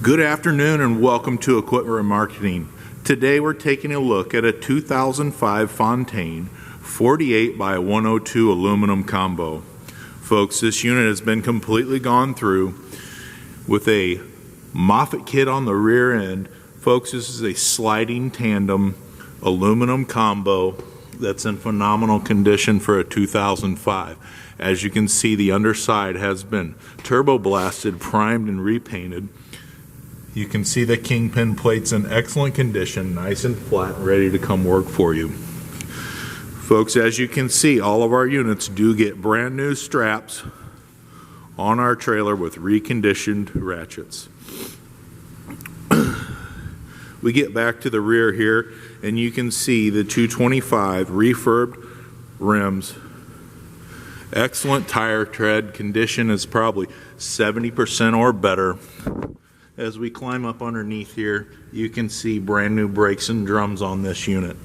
Good afternoon and welcome to Equipment Remarketing. Today we're taking a look at a 2005 Fontaine 48 by 102 aluminum combo. Folks, this unit has been completely gone through with a Moffett kit on the rear end. Folks, this is a sliding tandem aluminum combo that's in phenomenal condition for a 2005. As you can see, the underside has been turbo blasted, primed, and repainted. You can see the kingpin plates in excellent condition, nice and flat, and ready to come work for you. Folks, as you can see, all of our units do get brand new straps on our trailer with reconditioned ratchets. We get back to the rear here, and you can see the 225 refurbed rims. Excellent tire tread. Condition is probably 70% or better. As we climb up underneath here, you can see brand new brakes and drums on this unit.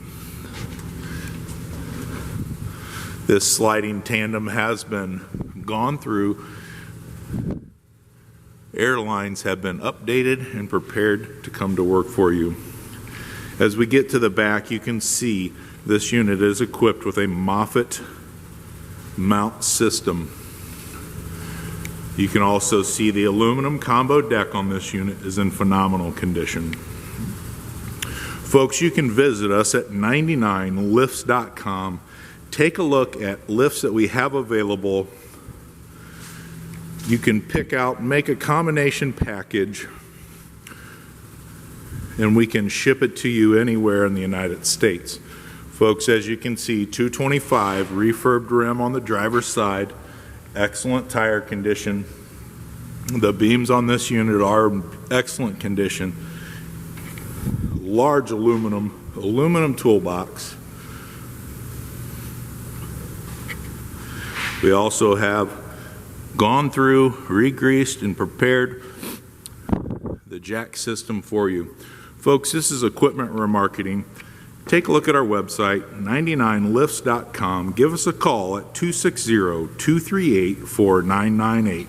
This sliding tandem has been gone through. Airlines have been updated and prepared to come to work for you. As we get to the back, you can see this unit is equipped with a Moffett mount system. You can also see the aluminum combo deck on this unit is in phenomenal condition. Folks, you can visit us at 99lifts.com. Take a look at lifts that we have available. You can pick out, make a combination package, and we can ship it to you anywhere in the United States. Folks, as you can see, 225 refurbed rim on the driver's side, excellent tire condition. The beams on this unit are in excellent condition. Large aluminum toolbox. We also have gone through, re-greased, and prepared the jack system for you. Folks, this is Equipment Remarketing. Take a look at our website, 99lifts.com. Give us a call at 260-238-4998.